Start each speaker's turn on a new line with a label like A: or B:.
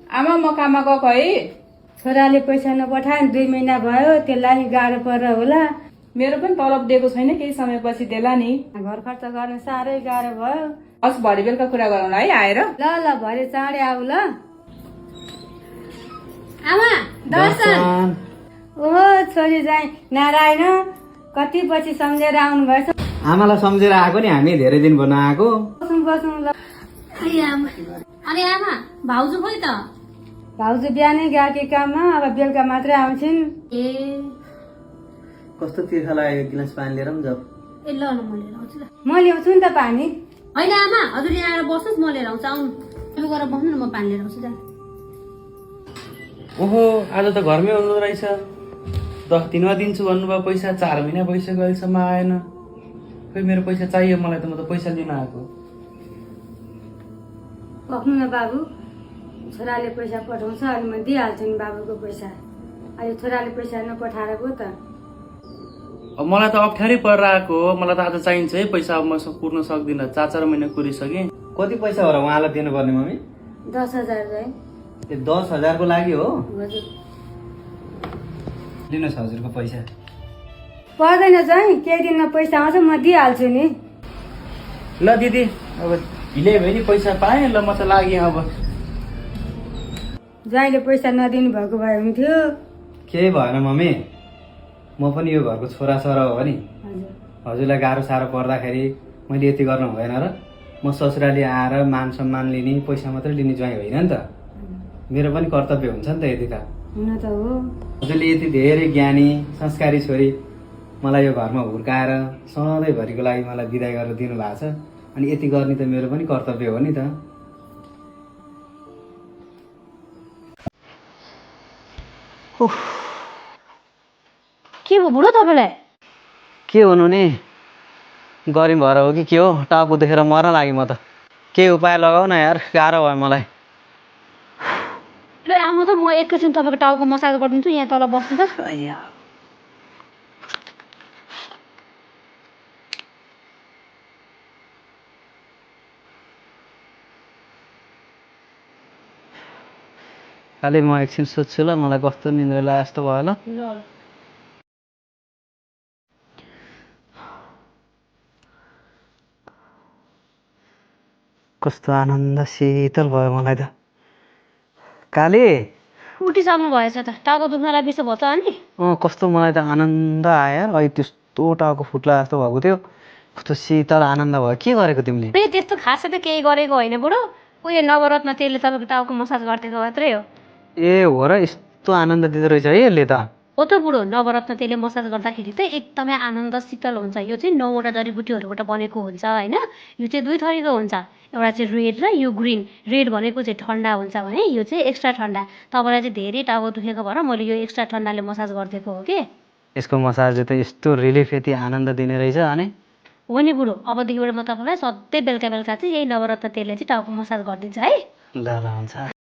A: आमा म काममा गएको है।
B: छोराले पैसा नपठाए 2 महिना भयो, त्यसलाई गाह्रो परेर होला।
A: मेरो पनि तलब दिएको छैन, केही समयपछि देला नि।
B: घर खर्च गर्न साह्रै गाह्रो भयो।
A: हस् भरे बेलुका कुरा गरौँ है आएर।
B: ल भरे चाँडै आऊ ल। आमा दर्शन। ओहो छोरी जाई नारायण, कति पछि सम्झेर आउनु भएछ।
C: आमालाई सम्झेर आएको नि, हामी धेरै दिन भन्न आएको।
B: बस्नु ल।
D: अरे आमा भाउजू खोइ त?
B: भाउजू बिहानै गएकी काममा, अब बेलुका मात्रै आउँछिन्।
D: ए
C: कस्तो तिर्खा लाग्यो, गिलास पानी लिएर पनि जाऊ।
D: ए ल म लिएर आउँछु ल।
B: म ल्याउँछु नि त पानी।
D: होइन आमा, हजुर यहाँ आएर बस्नुहोस्, म लिएर आउँछु। आउनु लु गएर बस्नु न, म पानी लिएर आउँछु।
E: ओहो आज त घरमै हुनु रहेछ। 10 दिनमा दिन्छु भन्नुभयो पैसा, 4 महिना भइसक्यो अहिलेसम्म आएन। खोइ मेरो पैसा चाहियो मलाई त, म त पैसा लिन आएको।
B: पक्नु न बाबु, छोराले पैसा पठाउँछ अनि म दिइहाल्छु नि बाबुको पैसा। अहिले छोराले पैसा नपठाएर पो त।
E: अब मलाई त अप्ठ्यारै परेर आएको हो, मलाई त आज चाहिन्छ है पैसा। अब म पुर्न सक्दिनँ, 4 महिना कुरिसकेँ।
C: कति पैसा हो र उहाँलाई दिनुपर्ने मम्मी?
B: 10,000 जाई।
C: ए 10,000 को लागि हो?
B: हजुर
C: लिनुहोस् हजुरको पैसा।
B: पर्दैन जाई, केही दिनमा पैसा आउँछ म दिइहाल्छु नि।
E: ल दिदी, अब ढिलै भयो नि, पैसा पाएँ। ल म त लागेँ अब।
B: ज्वाइँले पैसा नदिनु भएको भए हुन्थ्यो।
C: केही भएन मम्मी, म पनि यो घरको छोरा हो नि। हजुरलाई गाह्रो साह्रो पर्दाखेरि मैले यति गर्नु भएन र? म ससुराली आएर मान सम्मान लिने, पैसा मात्रै लिने ज्वाइँ होइन नि त। मेरो पनि कर्तव्य हुन्छ नि त यति त।
B: हुन त हो।
C: हजुरले यति धेरै ज्ञानी संस्कारी छोरी मलाई यो घरमा हुर्काएर सधैँभरिको लागि मलाई बिदाय गरेर दिनुभएको छ, अनि यति गर्ने त मेरो पनि कर्तव्य हो नि त।
D: के भयो बुढो तपाईँलाई?
C: के हुनु नि, गरिब भएर हो कि के हो, टाउको देखेर मर्न लाग्यो म त। केही उपाय लगाऊ न यार, गाह्रो भयो मलाई।
D: ल आमा त, म एकैछिन तपाईँको टाउको मसाज गरिदिन्छु। यहाँ तल बस्नु त।
C: खालि म एकछिन सोध्छु ल, मलाई कस्तो निन्द्रा लाग्यो जस्तो भयो ल। कस्तो आनन्द शीतल भयो मलाई त। काली
D: उठिसक्नु भएछ त, टाउको दुख्नलाई बिसो भयो त अनि?
C: कस्तो मलाई त आनन्द आयो यार। अहिले त्यस्तो टाउको फुट्ला जस्तो भएको थियो, कस्तो शीतल आनन्द भयो। के गरेको तिमीले?
D: ए त्यस्तो खासै त केही गरेको होइन बुढो। उयो नवरत्न तेलले तपाईँको टाउको मसाज गरिदिएको मात्रै हो।
C: ए हो र, यस्तो आनन्द दिँदो रहेछ है यसले त।
D: हो त बुढो, नवरत्न तेलले मसाज गर्दाखेरि त एकदमै आनन्द शीतल हुन्छ। यो चाहिँ 9वटा जडीबुटीहरूबाट बनेको हुन्छ होइन। यो चाहिँ 2 थरीको हुन्छ, एउटा चाहिँ रेड र यो ग्रिन। रेड भनेको चाहिँ ठन्डा हुन्छ भने यो चाहिँ एक्स्ट्रा ठन्डा। तपाईँलाई चाहिँ धेरै टाउको दुखेको भएर मैले यो एक्स्ट्रा ठन्डाले मसाज गरिदिएको हो कि।
C: यसको मसाजले त यस्तो रिलिफ, यति आनन्द दिने रहेछ अनि।
D: हो नि बुढो, अबदेखिबाट म तपाईँलाई सधैँ बेलुका बेलुका चाहिँ यही नवरत्न तेलले चाहिँ टाउको मसाज गरिदिन्छ है।
C: ल हुन्छ।